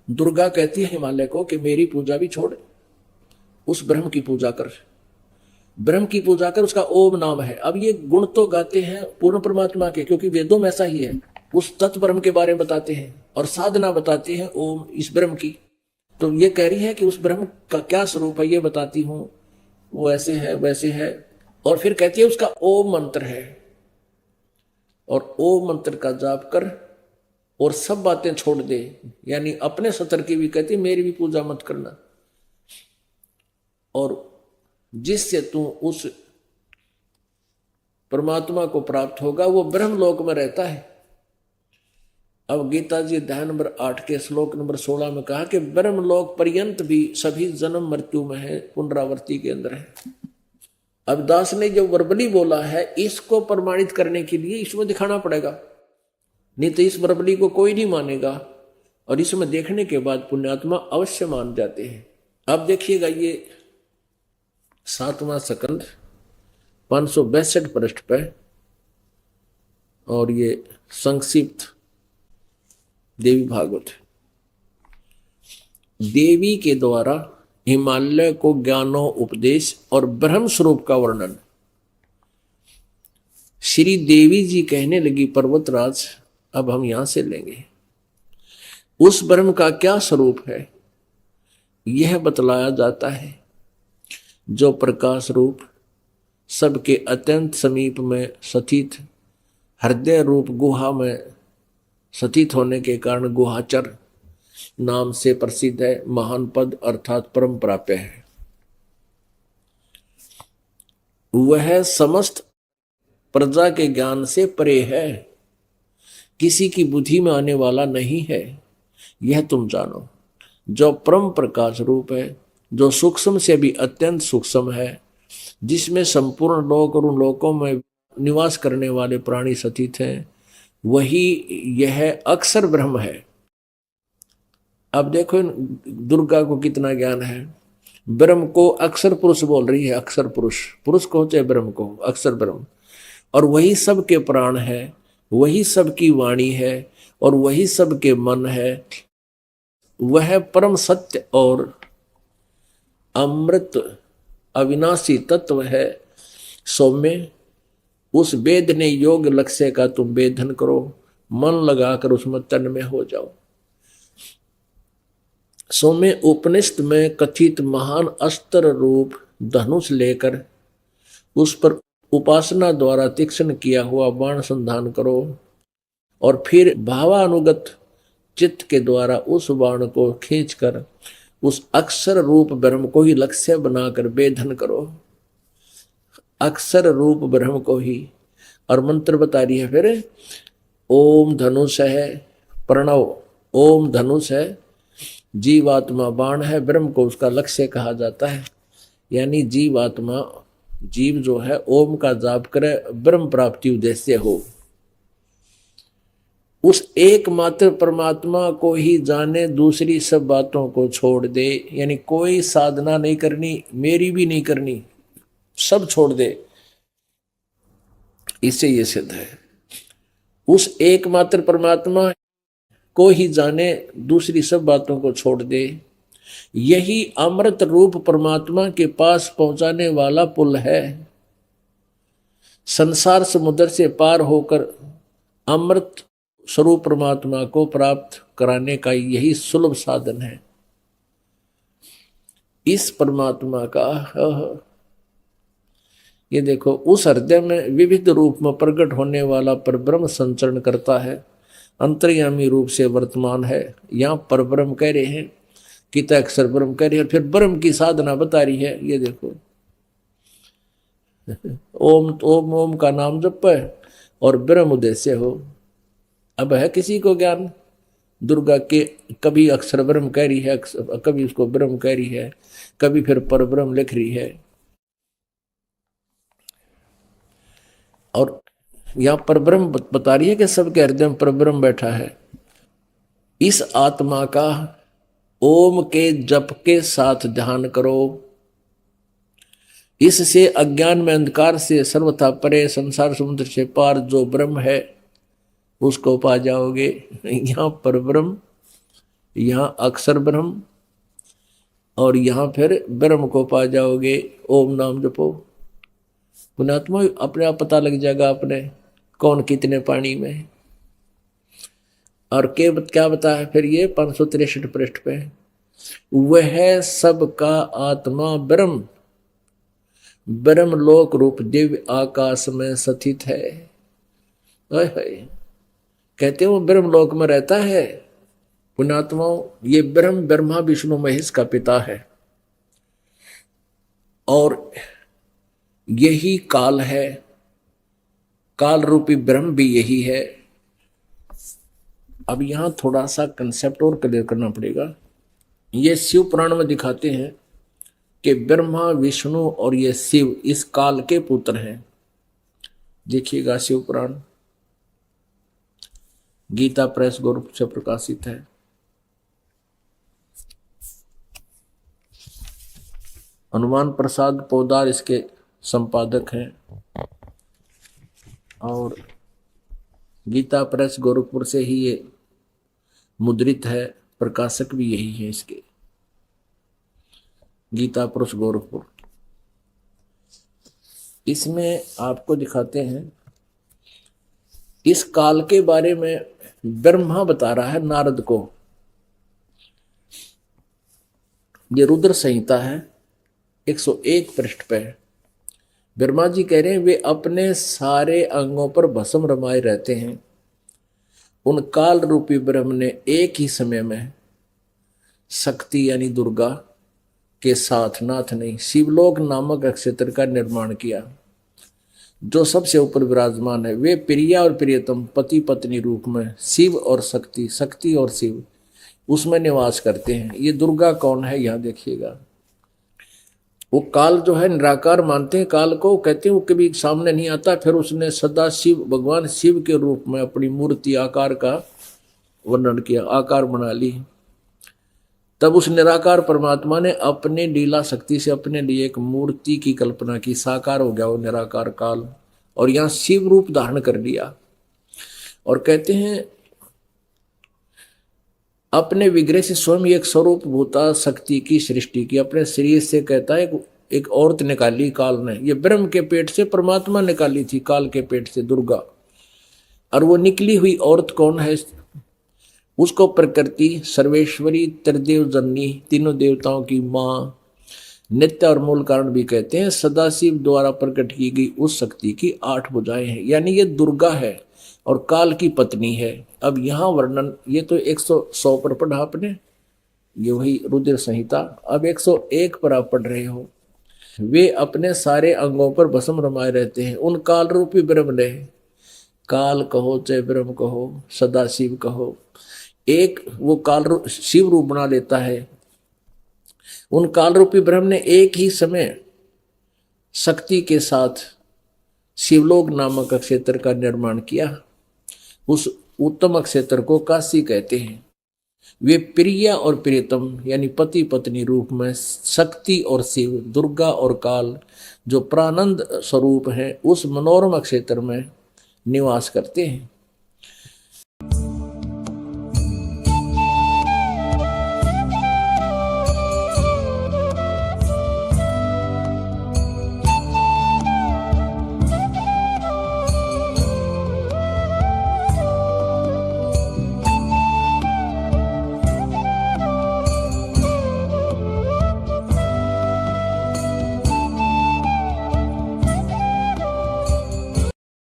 दुर्गा कहती है हिमालय को कि मेरी पूजा भी छोड़, उस ब्रह्म की पूजा कर, ब्रह्म की पूजा कर, उसका ओम नाम है। अब ये गुण तो गाते हैं पूर्ण परमात्मा के, क्योंकि वेदों में ऐसा ही है, उस तत्व ब्रह्म के बारे में बताते हैं और साधना बताते हैं ओम इस ब्रह्म की। तो ये कह रही है कि उस ब्रह्म का क्या स्वरूप है ये बताती हूं, वो ऐसे है वैसे है। और फिर कहती है उसका ओम मंत्र है, और ओम मंत्र का जाप कर और सब बातें छोड़ दे, यानी अपने सतर की भी कहती मेरी भी पूजा मत करना, और जिससे तू उस परमात्मा को प्राप्त होगा वो ब्रह्म लोक में रहता है। अब गीता जी अध्याय नंबर 8 के श्लोक नंबर 16 में कहा कि ब्रह्म लोक पर्यंत भी सभी जन्म मृत्यु में है, पुनरावृत्ति के अंदर है। अब दास ने जो वर्बली बोला है इसको प्रमाणित करने के लिए इसमें दिखाना पड़ेगा, नहीं तो इस वर्बली को कोई नहीं मानेगा, और इसमें देखने के बाद पुण्यात्मा अवश्य मान जाते हैं। अब देखिएगा ये 7वां सकंद 562 पृष्ठ पे, और ये संक्षिप्त देवी भागवत। देवी के द्वारा हिमालय को ज्ञानो उपदेश और ब्रह्म स्वरूप का वर्णन। श्री देवी जी कहने लगी पर्वतराज, अब हम यहां से लेंगे, उस ब्रह्म का क्या स्वरूप है यह बतलाया जाता है, जो प्रकाश रूप सबके अत्यंत समीप में स्थित हृदय रूप गुहा में स्थित होने के कारण गुहाचर नाम से प्रसिद्ध है, महान पद अर्थात परम प्राप्य है। वह समस्त प्रजा के ज्ञान से परे है, किसी की बुद्धि में आने वाला नहीं है, यह तुम जानो। जो परम प्रकाश रूप है, जो सूक्ष्म से भी अत्यंत सूक्ष्म है, जिसमें संपूर्ण लोक और उन लोकों में निवास करने वाले प्राणी स्थित हैं, वही यह अक्षर ब्रह्म है। अब देखो दुर्गा को कितना ज्ञान है, ब्रह्म को अक्षर पुरुष बोल रही है, अक्षर पुरुष, पुरुष को होते ब्रह्म को अक्षर ब्रह्म, और वही सबके प्राण है, वही सबकी वाणी है, और वही सबके मन है। वह परम सत्य और अमृत अविनाशी तत्व है। सौम्य उस वेद ने योग लक्ष्य का तुम वेदन करो, मन लगाकर उसमें तन्मय हो जाओ। सौम्य उपनिषद में कथित महान अस्त्र रूप धनुष लेकर उस पर उपासना द्वारा तीक्ष्ण किया हुआ बाण संधान करो, और फिर भावानुगत चित्त के द्वारा उस बाण को खींचकर उस अक्षर रूप ब्रह्म को ही लक्ष्य बनाकर वेधन करो, अक्षर रूप ब्रह्म को ही। और मंत्र बता रही है फिर, ओम धनुष है प्रणव, ओम धनुष है, जीवात्मा बाण है, ब्रह्म को उसका लक्ष्य कहा जाता है। यानी जीवात्मा जीव जो है ओम का जाप करे, ब्रह्म प्राप्ति उद्देश्य हो, उस एकमात्र परमात्मा को ही जाने, दूसरी सब बातों को छोड़ दे, यानी कोई साधना नहीं करनी, मेरी भी नहीं करनी, सब छोड़ दे, इससे ये सिद्ध है। उस एकमात्र परमात्मा को ही जाने, दूसरी सब बातों को छोड़ दे, यही अमृत रूप परमात्मा के पास पहुंचाने वाला पुल है। संसार समुद्र से पार होकर अमृत स्वरूप परमात्मा को प्राप्त कराने का यही सुलभ साधन है। इस परमात्मा का ये देखो, उस हृदय में विविध रूप में प्रकट होने वाला परब्रह्म संचरण करता है, अंतर्यामी रूप से वर्तमान है। यहाँ परब्रह्म कह रहे हैं, किता अक्षर ब्रह्म कह रहे हैं, फिर ब्रह्म की साधना बता रही है। ये देखो ओम ओम ओम का नाम जप है और ब्रह्म उद्देश्य हो। अब है किसी को ज्ञान दुर्गा के, कभी अक्षर ब्रह्म कह रही है, कभी उसको ब्रह्म कह रही है, कभी फिर परब्रह्म लिख रही है। और यहां परब्रह्म बता रही है कि सबके हृदय में परब्रह्म बैठा है। इस आत्मा का ओम के जप के साथ ध्यान करो, इससे अज्ञान में अंधकार से सर्वथा परे संसार समुद्र से पार जो ब्रह्म है उसको पा जाओगे। यहाँ पर ब्रह्म यहां अक्षर ब्रह्म, और यहां फिर ब्रह्म को पा जाओगे। ओम नाम जपो, पुण्यात्मा अपने आप पता लग जाएगा अपने कौन कितने पानी में है। और के क्या बताया फिर ये 563 पृष्ठ पे, वह सबका आत्मा ब्रह्म, ब्रह्म लोक रूप दिव्य आकाश में स्थित है। कहते वो ब्रह्म लोक में रहता है। पुण्यात्माओं, ये ब्रह्म ब्रह्मा विष्णु महेश का पिता है, और यही काल है, काल रूपी ब्रह्म भी यही है। अब यहां थोड़ा सा कंसेप्ट और क्लियर करना पड़ेगा। ये शिव पुराण में दिखाते हैं कि ब्रह्मा विष्णु और ये शिव इस काल के पुत्र हैं। देखिएगा शिव पुराण गीता प्रेस गोरख से प्रकाशित है। हनुमान प्रसाद पोदार इसके संपादक हैं, और गीता प्रेस गोरखपुर से ही ये मुद्रित है, प्रकाशक भी यही है इसके, गीता प्रेस गोरखपुर। इसमें आपको दिखाते हैं इस काल के बारे में ब्रह्मा बता रहा है नारद को। ये रुद्र संहिता है 101 पृष्ठ पे। ब्रह्मा जी कह रहे हैं वे अपने सारे अंगों पर भस्म रमाए रहते हैं। उन काल रूपी ब्रह्म ने एक ही समय में शक्ति यानी दुर्गा के साथ नाथ नहीं शिवलोक नामक क्षेत्र का निर्माण किया, जो सबसे ऊपर विराजमान है। वे प्रिया और प्रियतम पति पत्नी रूप में शिव और शक्ति, शक्ति और शिव उसमें निवास करते हैं। ये दुर्गा कौन है यहां देखिएगा। वो काल जो है निराकार मानते हैं काल को, कहते हैं वो कभी सामने नहीं आता। फिर उसने सदा शिव भगवान शिव के रूप में अपनी मूर्ति आकार का वर्णन किया, आकार बना ली। तब उस निराकार परमात्मा ने अपने लीला शक्ति से अपने लिए एक मूर्ति की कल्पना की, साकार हो गया वो निराकार काल, और यहां शिव रूप धारण कर लिया। और कहते हैं अपने विग्रह से स्वयं एक स्वरूप भूता शक्ति की सृष्टि की। अपने शरीर से कहता है एक औरत निकाली काल ने, ये ब्रह्म के पेट से परमात्मा निकाली थी, काल के पेट से दुर्गा। और वो निकली हुई औरत कौन है, उसको प्रकृति सर्वेश्वरी त्रिदेव जननी, तीनों देवताओं की माँ, नित्य और मूल कारण भी कहते हैं। सदाशिव द्वारा प्रकट की गई उस शक्ति की 8 भुजाएं हैं, यानी ये दुर्गा है और काल की पत्नी है। अब यहाँ वर्णन ये तो 100 पर पढ़ा आपने, ये वही रुद्र संहिता। अब 101 पर आप पढ़ रहे हो। वे अपने सारे अंगों पर भस्म रमाए रहते हैं। उन काल रूपी ब्रह्म ने, काल कहो चाहे ब्रह्म कहो सदाशिव कहो, एक वो काल शिव रूप बना लेता है। उन काल रूपी ब्रह्म ने एक ही समय शक्ति के साथ शिवलोक नामक क्षेत्र का निर्माण किया। उस उत्तम क्षेत्र को काशी कहते हैं। वे प्रिया और प्रियतम यानी पति पत्नी रूप में शक्ति और शिव, दुर्गा और काल जो प्रानंद स्वरूप हैं, उस मनोरम क्षेत्र में निवास करते हैं।